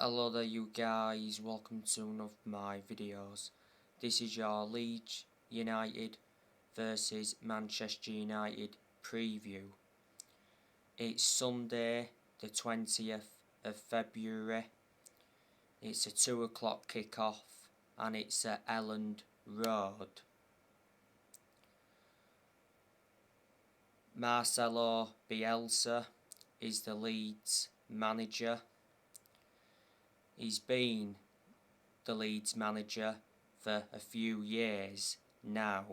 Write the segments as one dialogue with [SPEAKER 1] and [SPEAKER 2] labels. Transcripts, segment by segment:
[SPEAKER 1] Hello there you guys, welcome to one of my videos. This is your Leeds United versus Manchester United preview. It's Sunday the 20th of February. It's a 2 o'clock kick-off and it's at Elland Road. Marcelo Bielsa is the Leeds manager. He's been the Leeds manager for a few years now.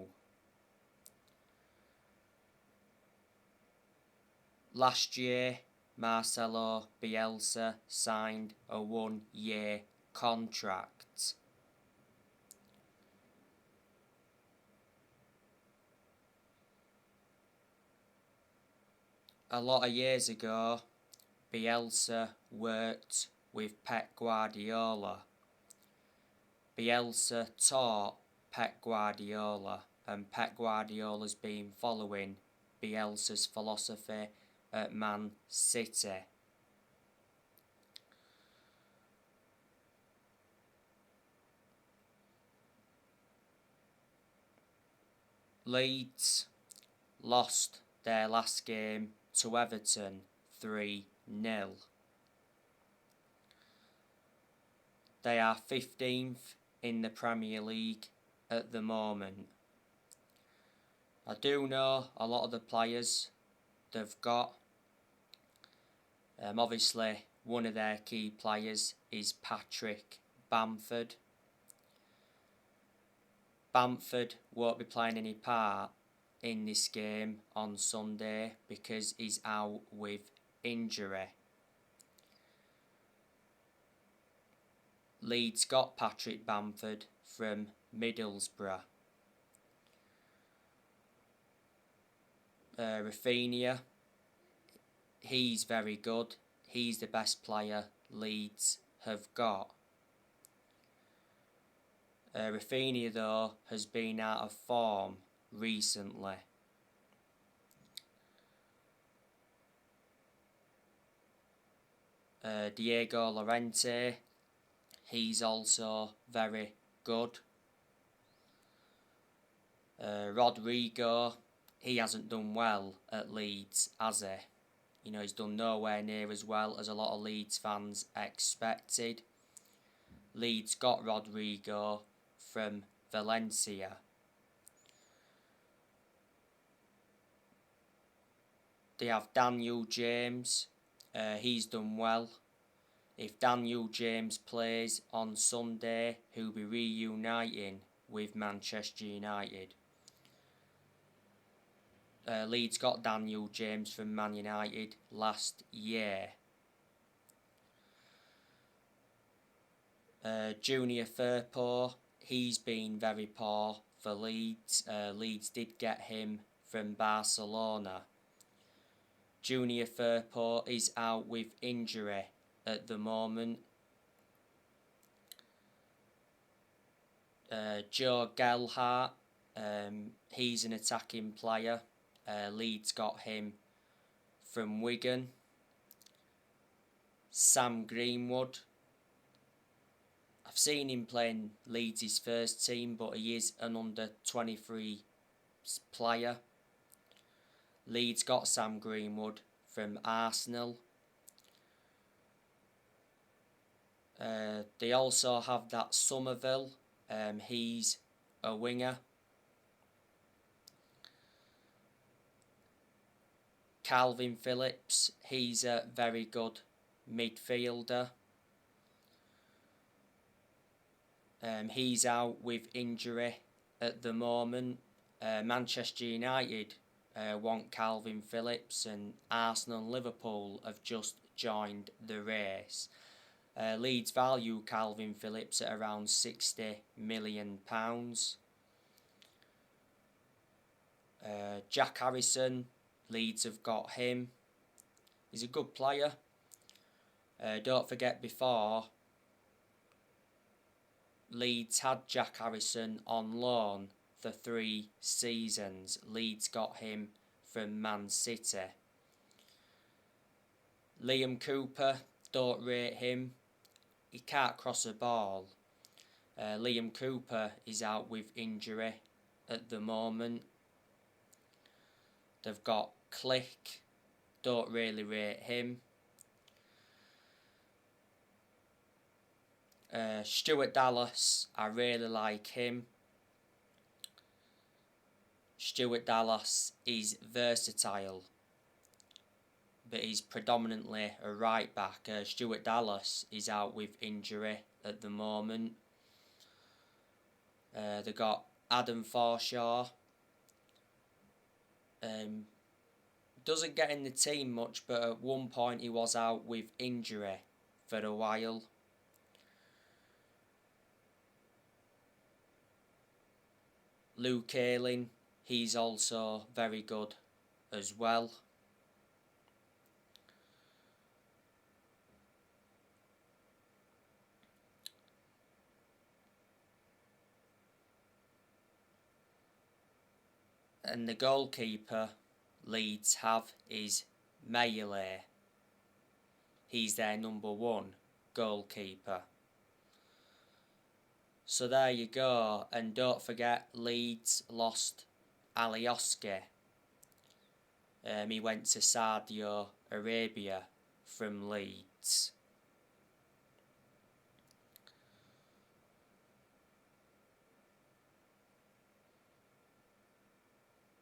[SPEAKER 1] Last year, Marcelo Bielsa signed a 1-year contract. A lot of years ago, Bielsa worked with Pep Guardiola. Bielsa taught Pep Guardiola, and Pep Guardiola's been following Bielsa's philosophy at Man City. Leeds lost their last game to Everton 3-0. They are 15th in the Premier League at the moment. I do know a lot of the players they've got. Obviously, one of their key players is Patrick Bamford. Bamford won't be playing any part in this game on Sunday because he's out with injury. Leeds got Patrick Bamford from Middlesbrough. Rafinha, he's very good. He's the best player Leeds have got. Rafinha though has been out of form recently. Diego Llorente, he's also very good. Rodrigo, he hasn't done well at Leeds, has he? You know, he's done nowhere near as well as a lot of Leeds fans expected. Leeds got Rodrigo from Valencia. They have Daniel James. He's done well. If Daniel James plays on Sunday, he'll be reuniting with Manchester United. Leeds got Daniel James from Man United last year. Junior Firpo, he's been very poor for Leeds. Leeds did get him from Barcelona. Junior Firpo is out with injury at the moment. Joe Gelhardt, he's an attacking player. Leeds got him from Wigan. Sam Greenwood, I've seen him playing Leeds' first team, but he is an under-23 player. Leeds got Sam Greenwood from Arsenal. They also have that Somerville. He's a winger. Calvin Phillips, he's a very good midfielder. He's out with injury at the moment. Manchester United want Calvin Phillips, and Arsenal and Liverpool have just joined the race. Leeds value Calvin Phillips at around £60 million. Jack Harrison, Leeds have got him. He's a good player. Don't forget, before, Leeds had Jack Harrison on loan for 3 seasons. Leeds got him from Man City. Liam Cooper, don't rate him. he can't cross a ball. Liam Cooper is out with injury at the moment. They've got Click, don't really rate him. Stuart Dallas, I really like him. Stuart Dallas is versatile, but he's predominantly a right back. Stuart Dallas is out with injury at the moment. They got Adam Forshaw. Doesn't get in the team much, but at one point he was out with injury for a while. Luke Ayling, he's also very good as well. And the goalkeeper Leeds have is Melee. He's their number one goalkeeper. So there you go, and don't forget Leeds lost Alioski. He went to Saudi Arabia from Leeds.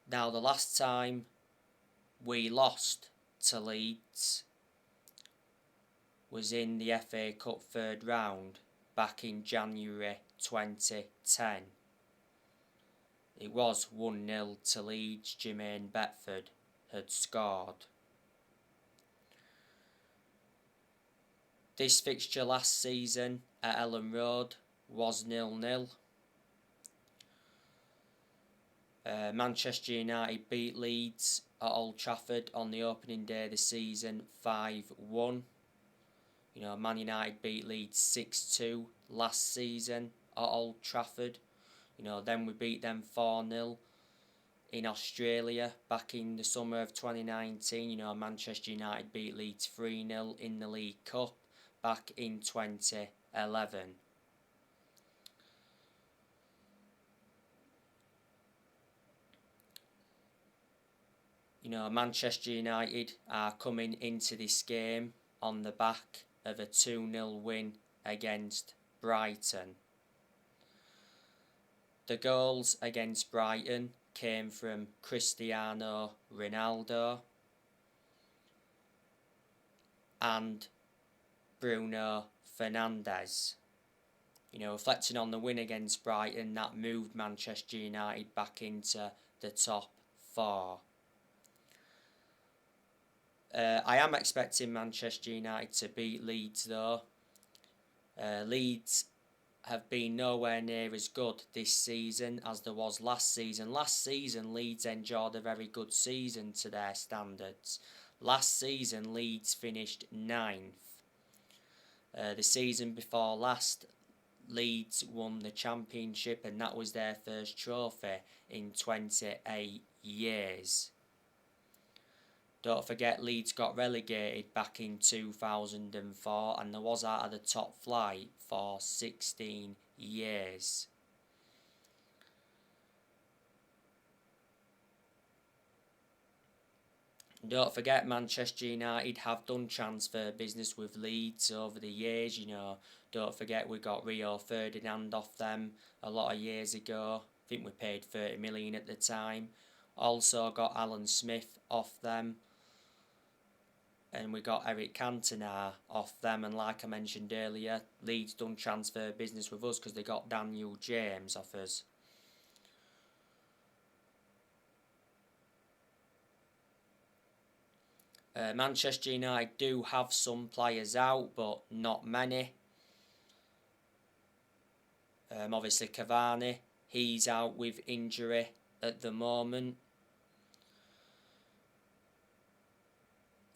[SPEAKER 1] Now the last time we lost to Leeds was in the FA Cup third round back in January 2010. It was 1-0 to Leeds. Jermaine Beckford had scored. This fixture last season at Ellen Road was 0-0. Manchester United beat Leeds at Old Trafford on the opening day of the season 5-1. Man United beat Leeds 6-2 last season at Old Trafford. Then we beat them 4-0 in Australia back in the summer of 2019. Manchester United beat Leeds 3-0 in the League Cup back in 2011. Manchester United are coming into this game on the back of a 2-0 win against Brighton. The goals against Brighton came from Cristiano Ronaldo and Bruno Fernandes. Reflecting on the win against Brighton, that moved Manchester United back into the top four. I am expecting Manchester United to beat Leeds though. Leeds have been nowhere near as good this season as there was last season. Last season Leeds enjoyed a very good season to their standards. Last season Leeds finished 9th. The season before last Leeds won the championship, and that was their first trophy in 28 years. Don't forget Leeds got relegated back in 2004 and they was out of the top flight for 16 years. Don't forget Manchester United have done transfer business with Leeds over the years. Don't forget we got Rio Ferdinand off them a lot of years ago. I think we paid 30 million at the time. Also got Alan Smith off them. And we got Eric Cantona off them, and like I mentioned earlier, Leeds done transfer business with us because they got Daniel James off us. Manchester United do have some players out, but not many. Obviously Cavani, he's out with injury at the moment.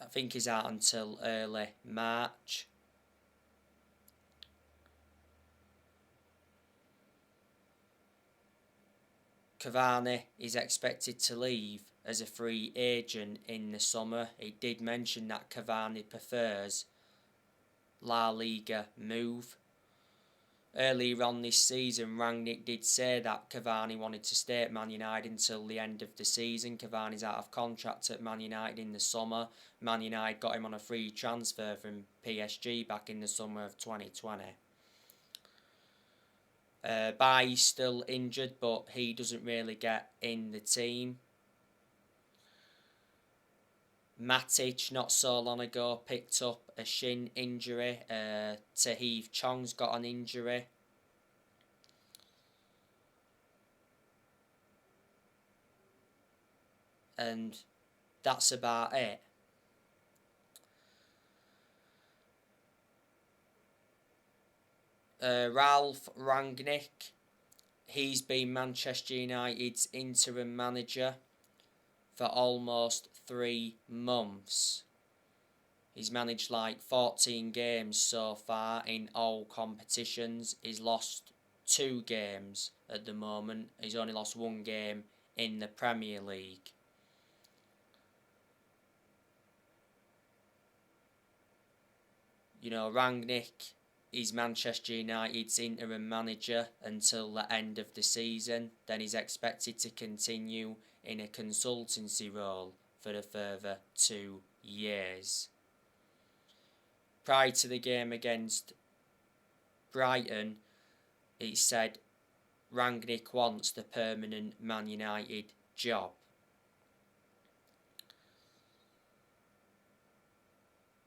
[SPEAKER 1] I think he's out until early March. Cavani is expected to leave as a free agent in the summer. He did mention that Cavani prefers La Liga move. Earlier on this season, Rangnick did say that Cavani wanted to stay at Man United until the end of the season. Cavani's out of contract at Man United in the summer. Man United got him on a free transfer from PSG back in the summer of 2020. Bailly's still injured, but he doesn't really get in the team. Matic, not so long ago, picked up a shin injury. Taheef Chong's got an injury. And that's about it. Ralph Rangnick, he's been Manchester United's interim manager for almost 3 months. He's managed like 14 games so far in all competitions. He's lost 2 games at the moment. He's only lost 1 game in the Premier League. You know, Rangnick is Manchester United's interim manager until the end of the season. Then he's expected to continue in a consultancy role for a further 2 years. Prior to the game against Brighton, he said Rangnick wants the permanent Man United job.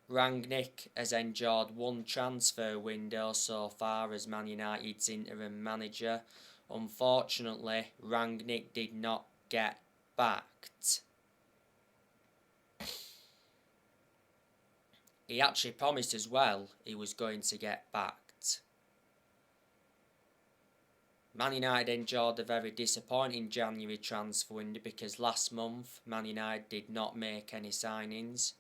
[SPEAKER 1] Rangnick has enjoyed 1 transfer window so far as Man United's interim manager. Unfortunately, Rangnick did not get backed. He actually promised as well he was going to get backed. Man United enjoyed a very disappointing January transfer window because last month Man United did not make any signings.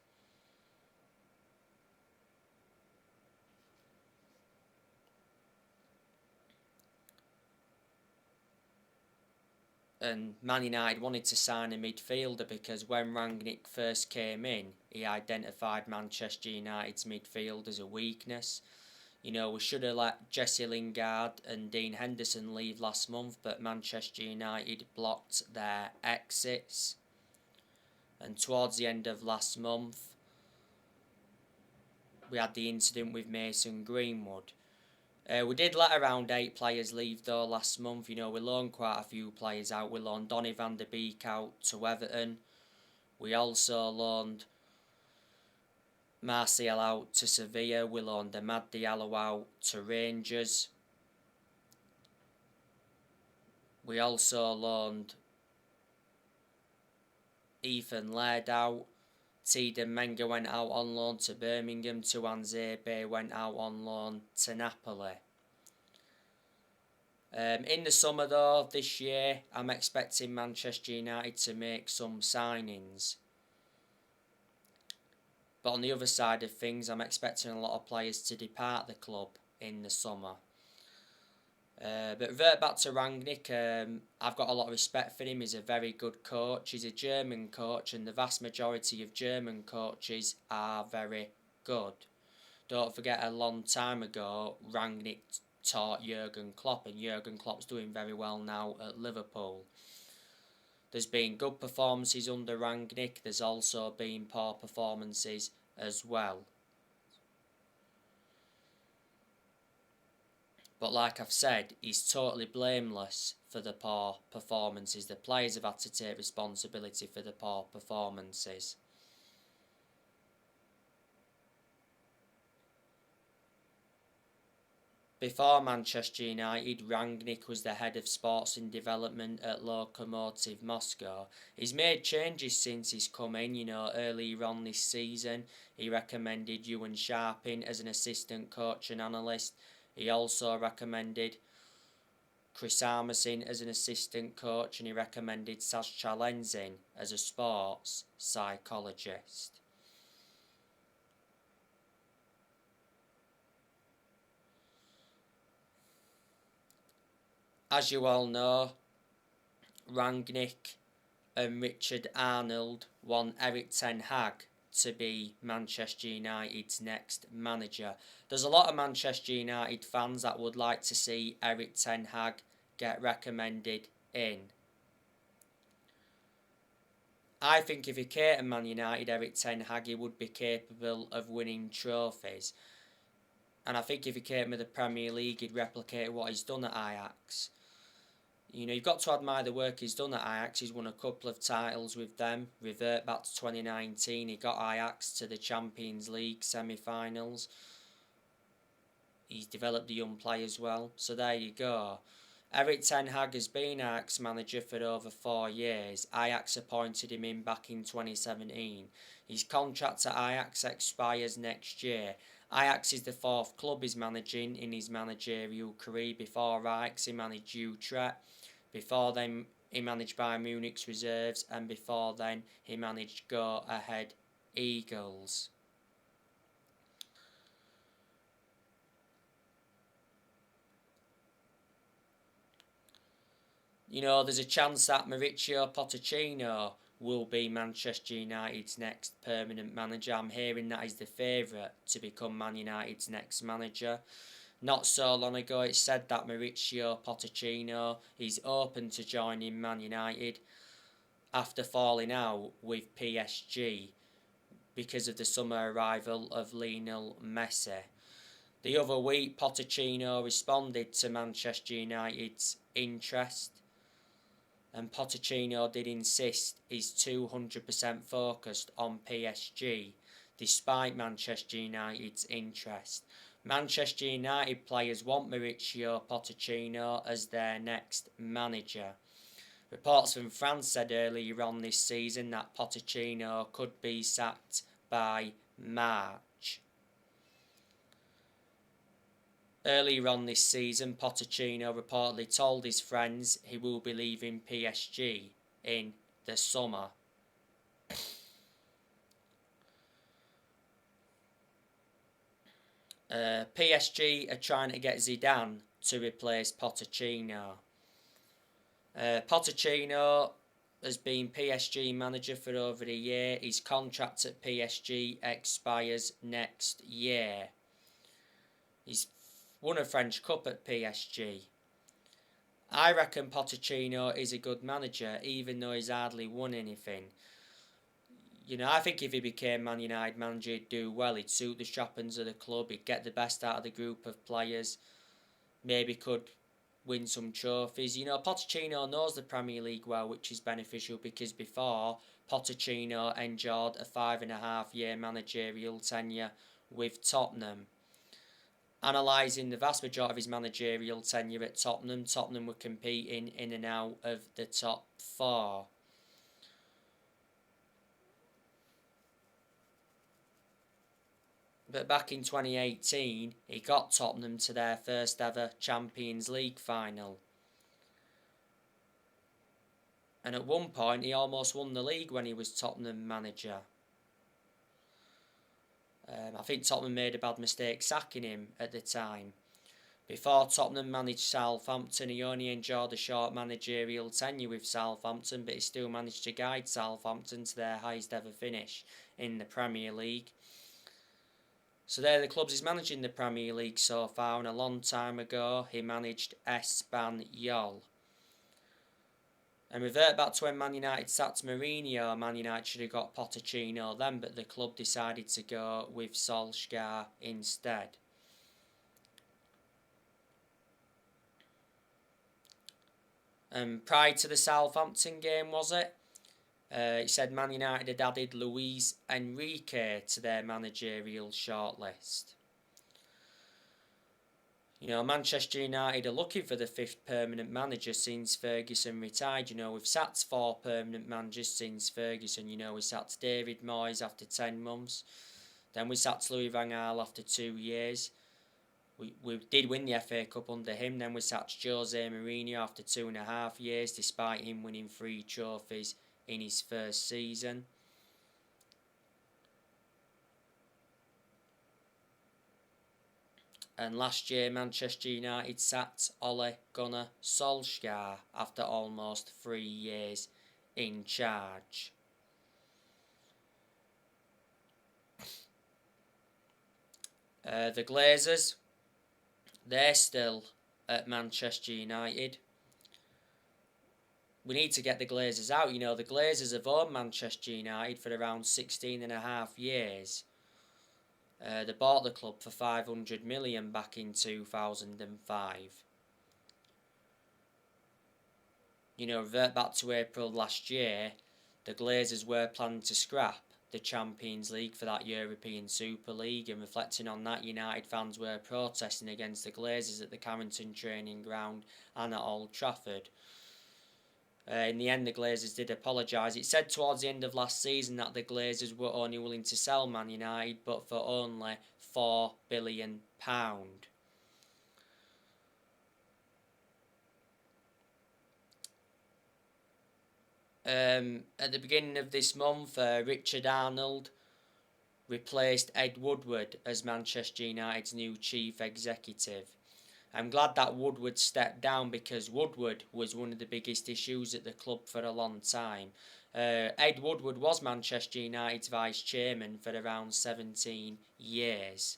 [SPEAKER 1] And Man United wanted to sign a midfielder because when Rangnick first came in, he identified Manchester United's midfield as a weakness. You know, we should have let Jesse Lingard and Dean Henderson leave last month, but Manchester United blocked their exits. And towards the end of last month, we had the incident with Mason Greenwood. We did let around 8 players leave though last month. You know, we loaned quite a few players out. We loaned Donny van der Beek out to Everton. We also loaned Martial out to Sevilla. We loaned Amad Diallo out to Rangers. We also loaned Ethan Laird out. Tiedemann Menga went out on loan to Birmingham. Tuanzebe went out on loan to Napoli. In the summer though, this year, I'm expecting Manchester United to make some signings. But on the other side of things, I'm expecting a lot of players to depart the club in the summer. But revert back to Rangnick, I've got a lot of respect for him. He's a very good coach. He's a German coach, and the vast majority of German coaches are very good. Don't forget, a long time ago, Rangnick taught Jurgen Klopp, and Jurgen Klopp's doing very well now at Liverpool. There's been good performances under Rangnick. There's also been poor performances as well. But like I've said, he's totally blameless for the poor performances. The players have had to take responsibility for the poor performances. Before Manchester United, Rangnick was the head of sports and development at Lokomotiv Moscow. He's made changes since he's come in. You know, earlier on this season, he recommended Ewan Sharping as an assistant coach and analyst. He also recommended Chris Armisen as an assistant coach, and he recommended Sascha Lenzin as a sports psychologist. As you all know, Rangnick and Richard Arnold want Erik ten Hag to be Manchester United's next manager. There's a lot of Manchester United fans that would like to see Erik ten Hag get recommended in. I think if he came to Man United, Erik ten Hag, he would be capable of winning trophies. And I think if he came to the Premier League, he'd replicate what he's done at Ajax. You know, you've got to admire the work he's done at Ajax. He's won a couple of titles with them. Revert back to 2019, he got Ajax to the Champions League semi-finals. He's developed the young players well. So there you go. Erik ten Hag has been Ajax manager for over 4 years. Ajax appointed him in back in 2017. His contract at Ajax expires next year. Ajax is the 4th club he's managing in his managerial career. Before Ajax, he managed Utrecht. Before then, he managed Bayern Munich's reserves. And before then, he managed Go Ahead Eagles. You know, there's a chance that Mauricio Pochettino will be Manchester United's next permanent manager. I'm hearing that he's the favourite to become Man United's next manager. Not so long ago, it said that Mauricio Pochettino is open to joining Man United after falling out with PSG because of the summer arrival of Lionel Messi. The other week, Pochettino responded to Manchester United's interest, and Pochettino did insist he's 200% focused on PSG, despite Manchester United's interest. Manchester United players want Mauricio Pochettino as their next manager. Reports from France said earlier on this season that Pochettino could be sacked by March. Earlier on this season, Pochettino reportedly told his friends he will be leaving PSG in the summer. PSG are trying to get Zidane to replace Pochettino. Pochettino has been PSG manager for over a year. His contract at PSG expires next year. He's won a French Cup at PSG. I reckon Pochettino is a good manager, even though he's hardly won anything. You know, I think if he became Man United manager, he'd do well. He'd suit the strappings of the club. He'd get the best out of the group of players. Maybe could win some trophies. You know, Pochettino knows the Premier League well, which is beneficial because before, Pochettino enjoyed a 5.5-year managerial tenure with Tottenham. Analysing the vast majority of his managerial tenure at Tottenham, Tottenham were competing in and out of the top 4. But back in 2018, he got Tottenham to their first ever Champions League final. And at one point, he almost won the league when he was Tottenham manager. I think Tottenham made a bad mistake sacking him at the time. Before Tottenham managed Southampton, he only enjoyed a short managerial tenure with Southampton, but he still managed to guide Southampton to their highest ever finish in the Premier League. So they're the clubs he's managed in the Premier League so far, and a long time ago he managed Espanyol. And revert back to when Man United sacked Mourinho, Man United should have got Pochettino then, but the club decided to go with Solskjaer instead. Prior to the Southampton game, was it? It said Man United had added Luis Enrique to their managerial shortlist. You know, Manchester United are looking for the 5th permanent manager since Ferguson retired. You know, we've sacked 4 permanent managers since Ferguson. You know, we sacked David Moyes after 10 months. Then we sacked Louis van Gaal after 2 years. We did win the FA Cup under him. Then we sacked Jose Mourinho after 2.5 years, despite him winning 3 trophies in his first season. And last year, Manchester United sacked Ole Gunnar Solskjaer after almost 3 years in charge. The Glazers, they're still at Manchester United. We need to get the Glazers out. You know, the Glazers have owned Manchester United for around 16.5 years. They bought the club for 500 million back in 2005. You know, revert back to April last year, the Glazers were planning to scrap the Champions League for that European Super League, and reflecting on that, United fans were protesting against the Glazers at the Carrington training ground and at Old Trafford. In the end, the Glazers did apologise. It said towards the end of last season that the Glazers were only willing to sell Man United, but for only £4 billion. At the beginning of this month, Richard Arnold replaced Ed Woodward as Manchester United's new chief executive. I'm glad that Woodward stepped down, because Woodward was one of the biggest issues at the club for a long time. Ed Woodward was Manchester United's vice chairman for around 17 years.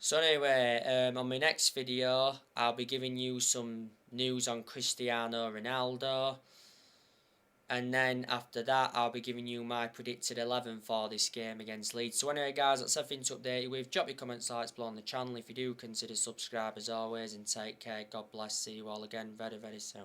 [SPEAKER 1] So anyway, on my next video, I'll be giving you some news on Cristiano Ronaldo. And then after that, I'll be giving you my predicted 11 for this game against Leeds. So anyway guys, that's everything to update you with. Drop your comments, likes below on the channel. If you do, consider subscribe as always, and take care. God bless. See you all again very, very soon.